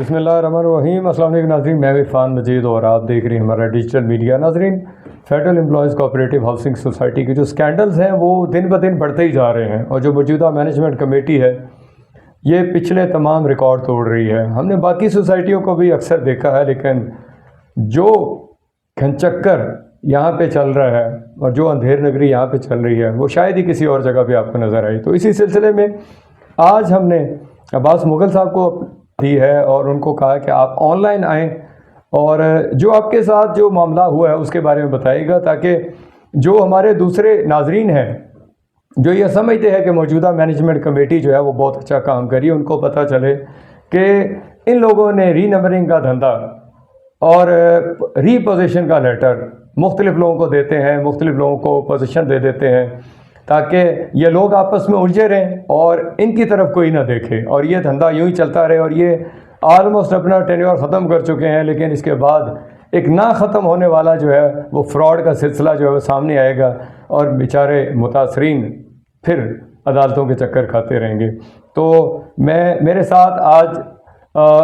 بسم اللہ الرحمن الرحیم۔ السلام علیکم ناظرین، میں عرفان مجید اور آپ دیکھ رہے ہیں ہمارا ڈیجیٹل میڈیا۔ ناظرین، federal employees cooperative housing society کے جو سکینڈلز ہیں وہ دن بہ دن بڑھتے ہی جا رہے ہیں، اور جو موجودہ مینجمنٹ کمیٹی ہے یہ پچھلے تمام ریکارڈ توڑ رہی ہے۔ ہم نے باقی سوسائٹیوں کو بھی اکثر دیکھا ہے، لیکن جو کھنچکر یہاں پہ چل رہا ہے اور جو اندھیر نگری یہاں پہ چل رہی ہے وہ شاید ہی کسی اور جگہ پہ آپ کو نظر آئی۔ تو اسی سلسلے میں آج ہم نے عباس مغل صاحب کو دی ہے اور ان کو کہا کہ آپ آن لائن آئیں اور جو آپ کے ساتھ جو معاملہ ہوا ہے اس کے بارے میں بتائیے گا، تاکہ جو ہمارے دوسرے ناظرین ہیں جو یہ سمجھتے ہیں کہ موجودہ مینجمنٹ کمیٹی جو ہے وہ بہت اچھا کام کری، ان کو پتہ چلے کہ ان لوگوں نے ری نمبرنگ کا دھندا اور ری پوزیشن کا لیٹر مختلف لوگوں کو دیتے ہیں، مختلف لوگوں کو پوزیشن دے دیتے ہیں تاکہ یہ لوگ آپس میں الجھے رہیں اور ان کی طرف کوئی نہ دیکھے، اور یہ دھندا یوں ہی چلتا رہے، اور یہ آلموسٹ اپنا ٹینیور ختم کر چکے ہیں۔ لیکن اس کے بعد ایک نہ ختم ہونے والا جو ہے وہ فراڈ کا سلسلہ جو ہے وہ سامنے آئے گا، اور بیچارے متاثرین پھر عدالتوں کے چکر کھاتے رہیں گے۔ تو میرے ساتھ آج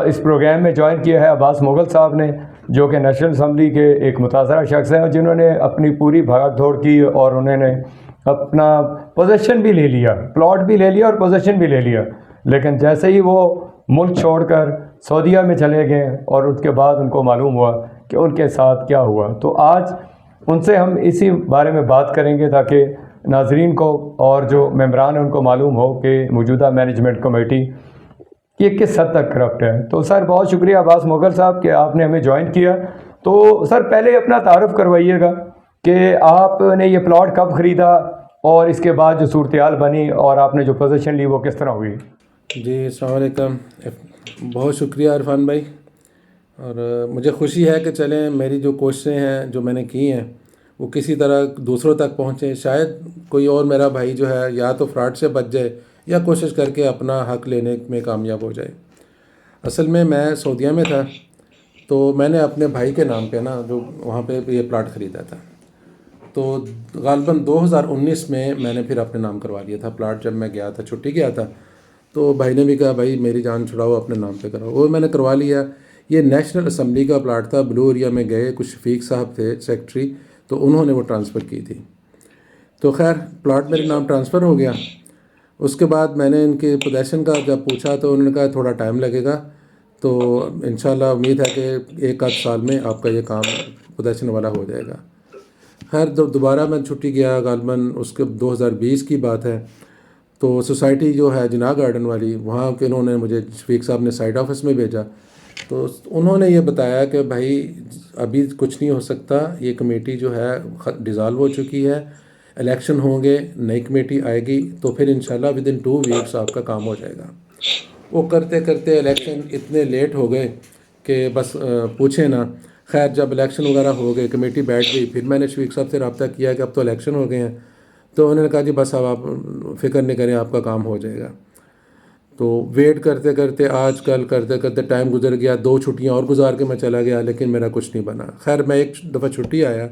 اس پروگرام میں جوائن کیا ہے عباس مغل صاحب نے، جو کہ نیشنل اسمبلی کے ایک متاثرہ شخص ہیں، جنہوں نے اپنی پوری بھاگ دوڑ کی اور انہوں نے اپنا پوزیشن بھی لے لیا، پلاٹ بھی لے لیا اور پوزیشن بھی لے لیا، لیکن جیسے ہی وہ ملک چھوڑ کر سعودیہ میں چلے گئے اور اس کے بعد ان کو معلوم ہوا کہ ان کے ساتھ کیا ہوا۔ تو آج ان سے ہم اسی بارے میں بات کریں گے تاکہ ناظرین کو اور جو ممبران ہیں ان کو معلوم ہو کہ موجودہ مینجمنٹ کمیٹی یہ کس حد تک کرپٹ ہے۔ تو سر بہت شکریہ عباس مغل صاحب کہ آپ نے ہمیں جوائن کیا۔ تو سر پہلے اپنا تعارف کروائیے گا کہ آپ نے یہ پلاٹ کب خریدا اور اس کے بعد جو صورتحال بنی اور آپ نے جو پوزیشن لی وہ کس طرح ہوئی۔ جی السلام علیکم، بہت شکریہ عرفان بھائی، اور مجھے خوشی ہے کہ چلیں میری جو کوششیں ہیں جو میں نے کی ہیں وہ کسی طرح دوسروں تک پہنچیں، شاید کوئی اور میرا بھائی جو ہے یا تو فراڈ سے بچ جائے یا کوشش کر کے اپنا حق لینے میں کامیاب ہو جائے۔ اصل میں سعودیہ میں تھا، تو میں نے اپنے بھائی کے نام پہ جو وہاں پہ یہ پلاٹ خریدا تھا، تو غالباً 2019 میں نے پھر اپنے نام کروا لیا تھا پلاٹ۔ جب میں گیا تھا، چھٹی گیا تھا، تو بھائی نے بھی کہا بھائی میری جان چھڑاؤ، اپنے نام پہ کراؤ، وہ میں نے کروا لیا۔ یہ نیشنل اسمبلی کا پلاٹ تھا، بلو ایریا میں گئے، کچھ شفیق صاحب تھے سیکٹری، تو انہوں نے وہ ٹرانسفر کی تھی۔ تو خیر پلاٹ میرے نام ٹرانسفر ہو گیا۔ اس کے بعد میں نے ان کے پوزیشن کا جب پوچھا تو انہوں نے کہا تھوڑا ٹائم لگے گا، تو انشاءاللہ امید ہے کہ 1 آدھ سال میں آپ کا یہ کام پوزیشن والا ہو جائے گا۔ خیر دوبارہ میں چھٹی گیا، غالباً اس کے 2020 کی بات ہے، تو سوسائٹی جو ہے جناح گارڈن والی، وہاں کے انہوں نے مجھے شفیق صاحب نے سائٹ آفس میں بھیجا، تو انہوں نے یہ بتایا کہ بھائی ابھی کچھ نہیں ہو سکتا، یہ کمیٹی جو ہے ڈیزالو ہو چکی ہے، الیکشن ہوں گے، نئی کمیٹی آئے گی تو پھر انشاءاللہ ودن 2 ویکس آپ کا کام ہو جائے گا۔ وہ کرتے کرتے الیکشن اتنے لیٹ ہو گئے کہ بس پوچھیں نا۔ خیر جب الیکشن وغیرہ ہو گئے، کمیٹی بیٹھ گئی، پھر میں نے شفیق صاحب سے رابطہ کیا کہ اب تو الیکشن ہو گئے ہیں، تو انہوں نے کہا جی بس اب آپ فکر نہیں کریں، آپ کا کام ہو جائے گا۔ تو ویٹ کرتے کرتے آج کل کرتے کرتے ٹائم گزر گیا، 2 چھٹیاں اور گزار کے میں چلا گیا، لیکن میرا کچھ نہیں بنا۔ خیر میں ایک دفعہ چھٹی آیا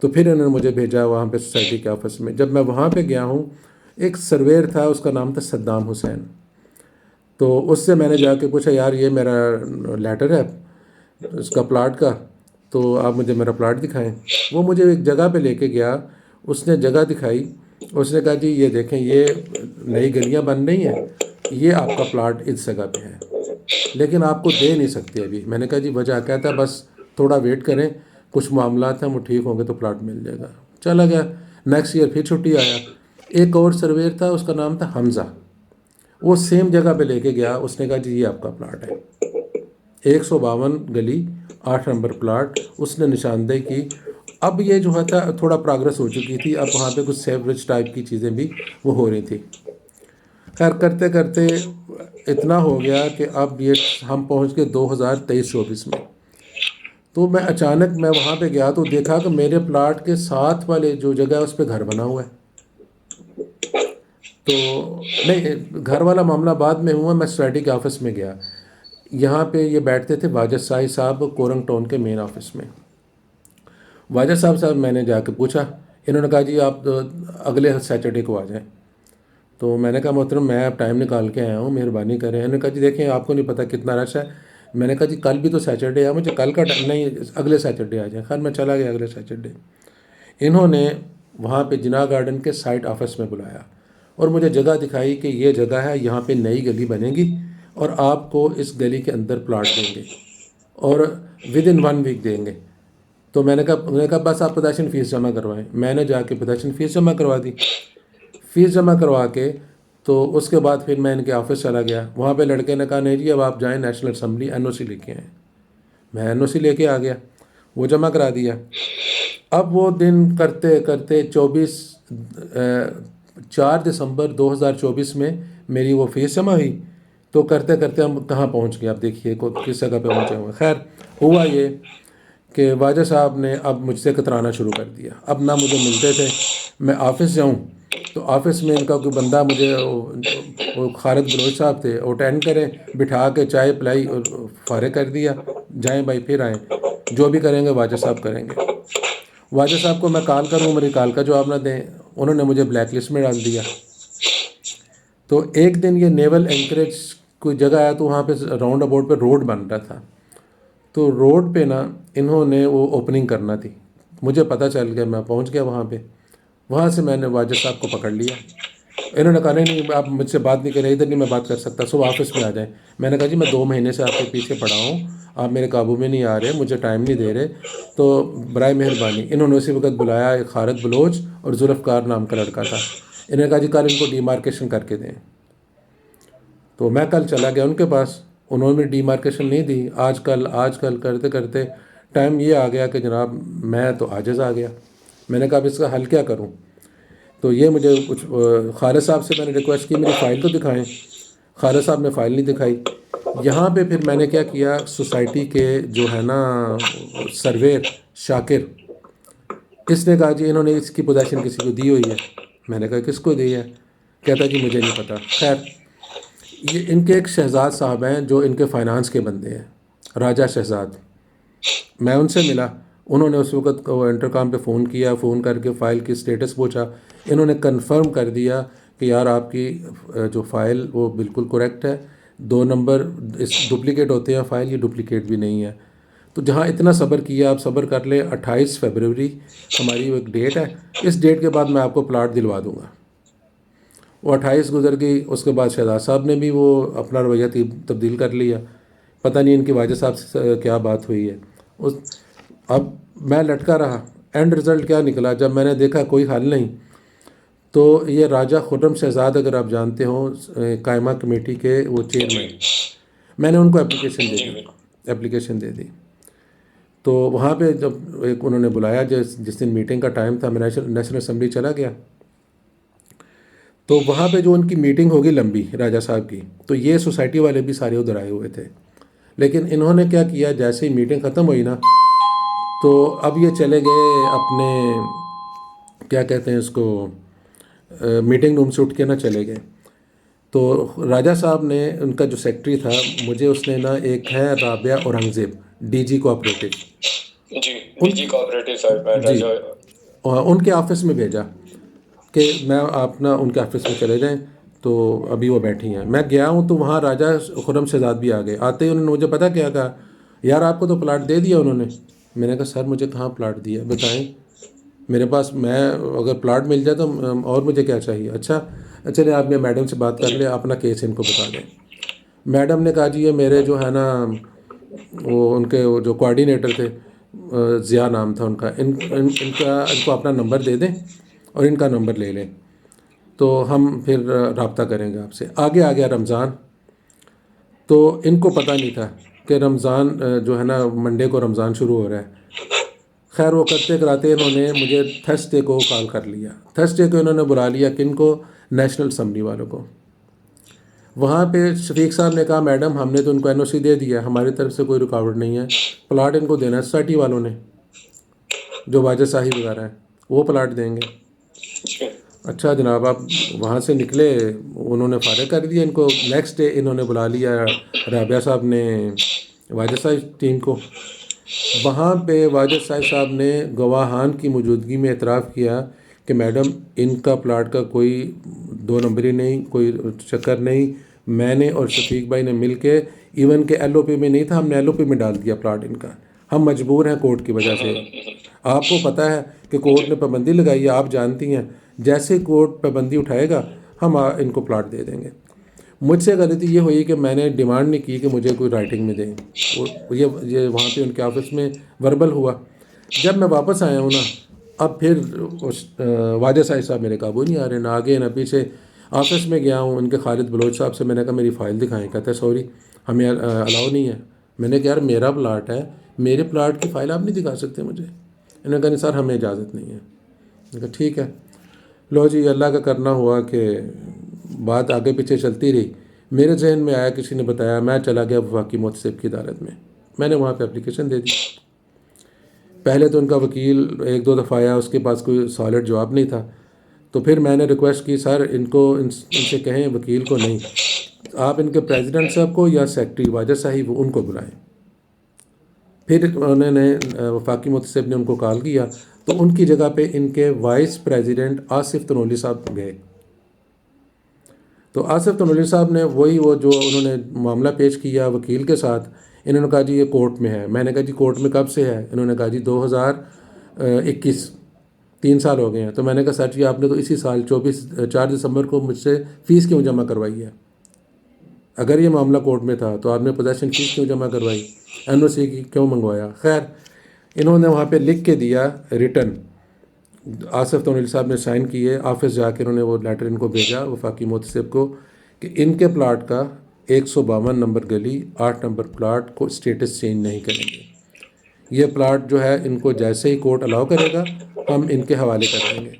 تو پھر انہوں نے مجھے بھیجا وہاں پہ سوسائٹی کے آفس میں۔ جب میں وہاں پہ گیا ہوں، ایک سرویر تھا، اس کا نام تھا صدام حسین، تو اس سے میں نے جا کے پوچھا یار یہ میرا لیٹر ہے اس کا پلاٹ کا، تو آپ مجھے میرا پلاٹ دکھائیں۔ وہ مجھے ایک جگہ پہ لے کے گیا، اس نے جگہ دکھائی، اس نے کہا جی یہ دیکھیں یہ نئی گلیاں بن رہی ہیں، یہ آپ کا پلاٹ اس جگہ پہ ہے، لیکن آپ کو دے نہیں سکتے ابھی۔ میں نے کہا جی وجہ کہتا ہے بس تھوڑا ویٹ کریں، کچھ معاملات ہیں وہ ٹھیک ہوں گے تو پلاٹ مل جائے گا۔ چلا گیا، نیکسٹ ایئر پھر چھٹی آیا، ایک اور سرویر تھا، اس کا نام تھا حمزہ، وہ سیم جگہ پہ لے کے گیا، اس نے کہا جی یہ آپ کا پلاٹ ہے، 152 گلی 8 نمبر پلاٹ، اس نے نشاندہی کی۔ اب یہ جو تھا تھوڑا پروگرس ہو چکی تھی، اب وہاں پہ کچھ سیوریج ٹائپ کی چیزیں بھی وہ ہو رہی تھی۔ خیر کرتے کرتے اتنا ہو گیا کہ اب یہ ہم پہنچ گئے 2023-24 میں، تو میں اچانک وہاں پہ گیا تو دیکھا کہ میرے پلاٹ کے ساتھ والے جو جگہ ہے اس پہ گھر بنا ہوا ہے۔ تو نہیں، گھر والا معاملہ بعد میں ہوا، میں سوسائٹی کے آفس میں گیا، یہاں پہ یہ بیٹھتے تھے واجد سائی صاحب کورنگ ٹاؤن کے مین آفس میں۔ واجد صاحب میں نے جا کے پوچھا، انہوں نے کہا جی آپ اگلے سیٹرڈے کو آ جائیں۔ تو میں نے کہا محترم میں اب ٹائم نکال کے آیا ہوں، مہربانی کریں۔ انہوں نے کہا جی دیکھیں آپ کو نہیں پتہ کتنا رش ہے، میں نے کہا جی کل بھی تو سیٹرڈے ہے, مجھے کل کا نہیں, اگلے سیٹرڈے آ جائیں. خیر میں چلا گیا اگلے سیٹرڈے. انہوں نے وہاں پہ جناح گارڈن کے سائٹ آفس میں بلایا اور مجھے جگہ دکھائی کہ یہ جگہ ہے, یہاں پہ نئی گلی بنے گی اور آپ کو اس گلی کے اندر پلاٹ دیں گے اور ود ان 1 ویک دیں گے. تو میں نے کہا بس آپ پوزیشن فیس جمع کروائیں. میں نے جا کے پوزیشن فیس جمع کروا دی. فیس جمع کروا کے تو اس کے بعد پھر میں ان کے آفس چلا گیا. وہاں پہ لڑکے نے کہا نہیں جی اب آپ جائیں نیشنل اسمبلی NOC لے کے آئیں. میں NOC لے کے آ گیا, وہ جمع کرا دیا. اب وہ دن کرتے کرتے 4 دسمبر 2024 میں میری وہ فیس جمع ہوئی. تو کرتے کرتے ہم کہاں پہنچ گئے, اب دیکھیے کس جگہ پہ پہنچے ہوئے. خیر ہوا یہ کہ واجد صاحب نے اب مجھ سے کترانا شروع کر دیا. اب نہ مجھے ملتے تھے, میں آفس جاؤں تو آفس میں ان کا کوئی بندہ مجھے, وہ خالد بلوچ صاحب تھے, وہ اٹینڈ کریں, بٹھا کے چائے پلائی اور فارغ کر دیا, جائیں بھائی پھر آئیں, جو بھی کریں گے واجد صاحب کریں گے. واجد صاحب کو میں کال کروں, میری کال کا جواب نہ دیں, انہوں نے مجھے بلیک لسٹ میں ڈال دیا. تو ایک دن یہ نیول اینکریج کوئی جگہ آیا تو وہاں پہ راؤنڈ اباؤٹ پہ روڈ بن رہا تھا. تو روڈ پہ نا انہوں نے وہ اوپننگ کرنا تھی, مجھے پتہ چل گیا, میں پہنچ گیا وہاں پہ. وہاں سے میں نے واجد صاحب کو پکڑ لیا. انہوں نے کہا نہیں آپ مجھ سے بات نہیں کریں, ادھر نہیں میں بات کر سکتا, صبح آفس میں آ جائیں. میں نے کہا جی میں 2 مہینے سے آپ کے پیچھے پڑا ہوں, آپ میرے قابو میں نہیں آ رہے, مجھے ٹائم نہیں دے رہے, تو برائے مہربانی. انہوں نے اسی وقت بلایا ایک خالد بلوچ اور ذوالفقار نام کا لڑکا تھا. انہوں نے کہا جی کل ان کو ڈیمارکیشن کر کے دیں. تو میں کل چلا گیا ان کے پاس, انہوں نے ڈیمارکیشن نہیں دی. آج کل کرتے کرتے ٹائم یہ آ گیا کہ جناب میں تو عاجز آ گیا. میں نے کہا اب اس کا حل کیا کروں. تو یہ مجھے کچھ خالد صاحب سے میں نے ریکویسٹ کی میری فائل تو دکھائیں. خالد صاحب نے فائل نہیں دکھائی. یہاں پہ پھر میں نے کیا کیا, سوسائٹی کے جو ہے نا سرویر شاکر, اس نے کہا جی انہوں نے اس کی پوزیشن کسی کو دی ہوئی ہے. میں نے کہا کس کو دی ہے. کہتا جی مجھے نہیں پتہ. خیر یہ ان کے ایک شہزاد صاحب ہیں جو ان کے فائنانس کے بندے ہیں, راجہ شہزاد. میں ان سے ملا, انہوں نے اس وقت انٹرکام پہ فون کیا, فون کر کے فائل کی سٹیٹس پوچھا. انہوں نے کنفرم کر دیا کہ یار آپ کی جو فائل وہ بالکل کریکٹ ہے, 2 نمبر اس ڈپلیکیٹ ہوتے ہیں فائل, یہ ڈپلیکیٹ بھی نہیں ہے. تو جہاں اتنا صبر کیا آپ صبر کر لیں, 28 فروری ہماری وہ ایک ڈیٹ ہے, اس ڈیٹ کے بعد میں آپ کو پلاٹ دلوا دوں گا. وہ 28 گزر گئی. اس کے بعد شہزاد صاحب نے بھی وہ اپنا رویہ تبدیل کر لیا. پتہ نہیں ان کی واجد صاحب سے کیا بات ہوئی ہے. اب میں لٹکا رہا. اینڈ رزلٹ کیا نکلا, جب میں نے دیکھا کوئی حل نہیں, تو یہ راجہ خرم شہزاد اگر آپ جانتے ہوں قائمہ کمیٹی کے وہ چیئرمین, میں نے ان کو اپلیکیشن دے دی. تو وہاں پہ جب ایک انہوں نے بلایا, جس دن میٹنگ کا ٹائم تھا, میں نیشنل اسمبلی چلا گیا. تو وہاں پہ جو ان کی میٹنگ ہوگی لمبی راجہ صاحب کی, تو یہ سوسائٹی والے بھی سارے ادھر آئے ہوئے تھے. لیکن انہوں نے کیا کیا, جیسے ہی میٹنگ ختم ہوئی نا, تو اب یہ چلے گئے اپنے کیا کہتے ہیں اس کو, میٹنگ روم سے اٹھ کے نہ چلے گئے. تو راجہ صاحب نے, ان کا جو سیکٹری تھا, مجھے اس نے نا, ایک ہے رابعہ اورنگزیب, DG کوآپریٹو, جی DG کوآپریٹو صاحب جی, ان کے آفس میں بھیجا کہ میں آپ نا ان کے آفس میں چلے جائیں. تو ابھی وہ بیٹھی ہیں. میں گیا ہوں تو وہاں راجہ خرم شہزاد بھی آ گئے. آتے ہی انہوں نے مجھے پتہ کیا کہا, یار آپ کو تو پلاٹ دے دیا انہوں نے. میں نے کہا سر مجھے کہاں پلاٹ دیا, بتائیں میرے پاس, میں اگر پلاٹ مل جائے تو اور مجھے کیا چاہیے. اچھا چلے آپ نے میڈم سے بات کر لیں, اپنا کیس ان کو بتا دیں. میڈم نے کہا جی یہ میرے جو ہے نا وہ ان کے جو کوآرڈینیٹر تھے, ضیاء نام تھا ان کا, ان کو اپنا نمبر دے دیں اور ان کا نمبر لے لیں, تو ہم پھر رابطہ کریں گے آپ سے. آگے آ گیا رمضان. تو ان کو پتہ نہیں تھا کہ رمضان جو ہے نا منڈے کو رمضان شروع ہو رہا ہے. خیر وہ کرتے کراتے انہوں نے مجھے تھرسڈے کو کال کر لیا. تھرسڈے کو انہوں نے بلا لیا کن کو, نیشنل اسمبلی والوں کو. وہاں پہ شفیق صاحب نے کہا میڈم ہم نے تو ان کو NOC دے دیا, ہماری طرف سے کوئی رکاوٹ نہیں ہے, پلاٹ ان کو دینا ہے سوسائٹی والوں نے, جو واجد صاحب وغیرہ ہیں وہ پلاٹ دیں گے. اچھا جناب, آپ وہاں سے نکلے, انہوں نے فارغ کر دیا ان کو. نیکسٹ ڈے انہوں نے بلا لیا رابعہ صاحب نے واجد صاحب ٹیم کو. وہاں پہ واجد صاحب نے گواہان کی موجودگی میں اعتراف کیا کہ میڈم ان کا پلاٹ کا کوئی 2 نمبری نہیں, کوئی چکر نہیں, میں نے اور شفیق بھائی نے مل کے، ایون کہ ایل او پی میں نہیں تھا، ہم نے ایل او پی میں ڈال دیا پلاٹ ان کا. ہم مجبور ہیں کورٹ کی وجہ سے. آپ کو پتہ ہے کہ کورٹ نے پابندی لگائی ہے، آپ جانتی ہیں. جیسے کورٹ پابندی اٹھائے گا ہم ان کو پلاٹ دے دیں گے. مجھ سے غلطی یہ ہوئی کہ میں نے ڈیمانڈ نہیں کی کہ مجھے کوئی رائٹنگ میں دیں. یہ وہاں پہ ان کے آفس میں وربل ہوا. جب میں واپس آیا ہوں نا، اب پھر واجد صاحب میرے قابو نہیں آ رہے، نہ آگے نہ پیچھے. آفس میں گیا ہوں ان کے خالد بلوچ صاحب سے، میں نے کہا میری فائل دکھائیں. کہتے ہیں سوری ہمیں الاؤ نہیں ہے. میں نے کہا یار میرا پلاٹ ہے، میرے پلاٹ کی فائل آپ نہیں دکھا سکتے مجھے. انہوں نے کہا نہیں سر ہمیں اجازت نہیں ہے. میں نے کہا ٹھیک ہے. لو جی، اللہ کا کرنا ہوا کہ بات آگے پیچھے چلتی رہی. میرے ذہن میں آیا، کسی نے بتایا، میں چلا گیا وفاقی محتسب کی عدالت میں. میں نے وہاں پہ اپلیکیشن دے دی. پہلے تو ان کا وکیل ایک دو دفعہ آیا، اس کے پاس کوئی سالڈ جواب نہیں تھا. تو پھر میں نے ریکویسٹ کی سر ان سے کہیں وکیل کو نہیں، آپ ان کے پریزیڈنٹ صاحب کو یا سیکٹری واجد صاحب ان کو بلائیں. پھر انہوں نے وفاقی محتسب نے ان کو کال کیا تو ان کی جگہ پہ ان کے وائس پریزیڈنٹ آصف تنولی صاحب گئے. تو آصف تنولی صاحب نے وہ جو انہوں نے معاملہ پیش کیا وکیل کے ساتھ، انہوں نے کہا جی یہ کورٹ میں ہے. میں نے کہا جی کورٹ میں کب سے ہے؟ انہوں نے کہا جی 2021، 3 سال ہو گئے ہیں. تو میں نے کہا سر جی آپ نے تو اسی سال 4 دسمبر کو مجھ سے فیس کیوں جمع کروائی ہے؟ اگر یہ معاملہ کورٹ میں تھا تو آپ نے پوزیشن فیس کیوں جمع کروائی، این او سی کی کیوں منگوایا؟ خیر انہوں نے وہاں پہ لکھ کے دیا ریٹن. آصف تنولی صاحب نے سائن کیے. آفس جا کے انہوں نے وہ لیٹر ان کو بھیجا وفاقی محتسب کو کہ ان کے پلاٹ کا 152 نمبر گلی 8 نمبر پلاٹ کو اسٹیٹس چینج نہیں کریں گے. یہ پلاٹ جو ہے ان کو جیسے ہی کورٹ الاؤ کرے گا ہم ان کے حوالے کر دیں گے.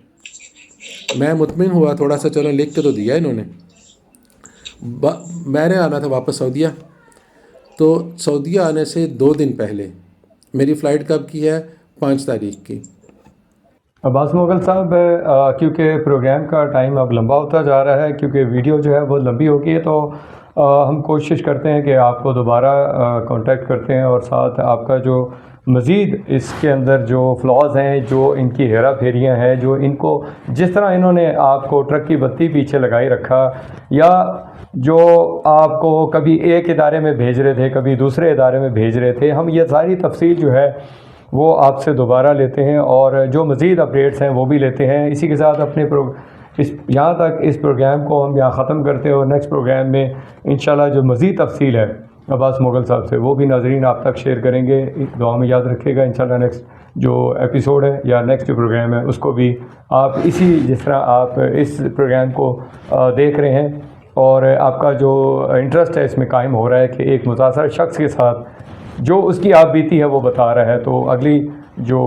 میں مطمئن ہوا تھوڑا سا، چلو لکھ کے تو دیا انہوں نے. میں نے آنا تھا واپس سعودیہ. تو سعودیہ آنے سے 2 دن پہلے میری فلائٹ کب کی ہے؟ 5 تاریخ کی. عباس مغل صاحب، کیونکہ پروگرام کا ٹائم اب لمبا ہوتا جا رہا ہے، کیونکہ ویڈیو جو ہے وہ لمبی ہو گئی ہے، تو ہم کوشش کرتے ہیں کہ آپ کو دوبارہ کانٹیکٹ کرتے ہیں، اور ساتھ آپ کا جو مزید اس کے اندر جو فلاز ہیں، جو ان کی ہیرا پھیریاں ہیں، جو ان کو جس طرح انہوں نے آپ کو ٹرک کی بتی پیچھے لگائی رکھا، یا جو آپ کو کبھی ایک ادارے میں بھیج رہے تھے کبھی دوسرے ادارے میں بھیج رہے تھے، ہم یہ ساری تفصیل جو ہے وہ آپ سے دوبارہ لیتے ہیں، اور جو مزید اپڈیٹس ہیں وہ بھی لیتے ہیں. اسی کے ساتھ اپنے یہاں تک اس پروگرام کو ہم یہاں ختم کرتے ہیں، اور نیکسٹ پروگرام میں انشاءاللہ جو مزید تفصیل ہے عباس مغل صاحب سے وہ بھی ناظرین آپ تک شیئر کریں گے. دعا میں یاد رکھے گا. انشاءاللہ نیکسٹ جو ایپیسوڈ ہے یا نیکسٹ جو پروگرام ہے اس کو بھی آپ جس طرح آپ اس پروگرام کو دیکھ رہے ہیں اور آپ کا جو انٹرسٹ ہے اس میں قائم ہو رہا ہے کہ ایک متاثر شخص کے ساتھ جو اس کی آپ بیتی ہے وہ بتا رہا ہے، تو اگلی جو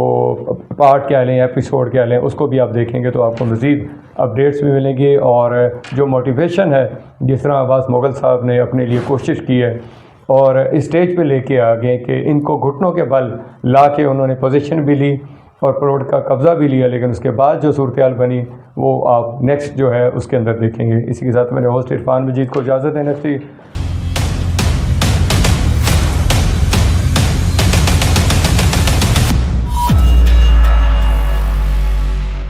پارٹ کیا لیں ایپیسوڈ کیا لیں اس کو بھی آپ دیکھیں گے تو آپ کو مزید اپڈیٹس بھی ملیں گے. اور جو موٹیویشن ہے جس طرح عباس مغل صاحب نے اپنے لیے کوشش کی ہے اور اسٹیج پہ لے کے آگے کہ ان کو گھٹنوں کے بل لا کے انہوں نے پوزیشن بھی لی اور پلاٹ کا قبضہ بھی لیا، لیکن اس کے بعد جو صورتحال بنی وہ آپ نیکسٹ جو ہے اس کے اندر دیکھیں گے. اسی کے ساتھ میں نے ہوسٹ عرفان مجید کو اجازت ہے. نیکسٹ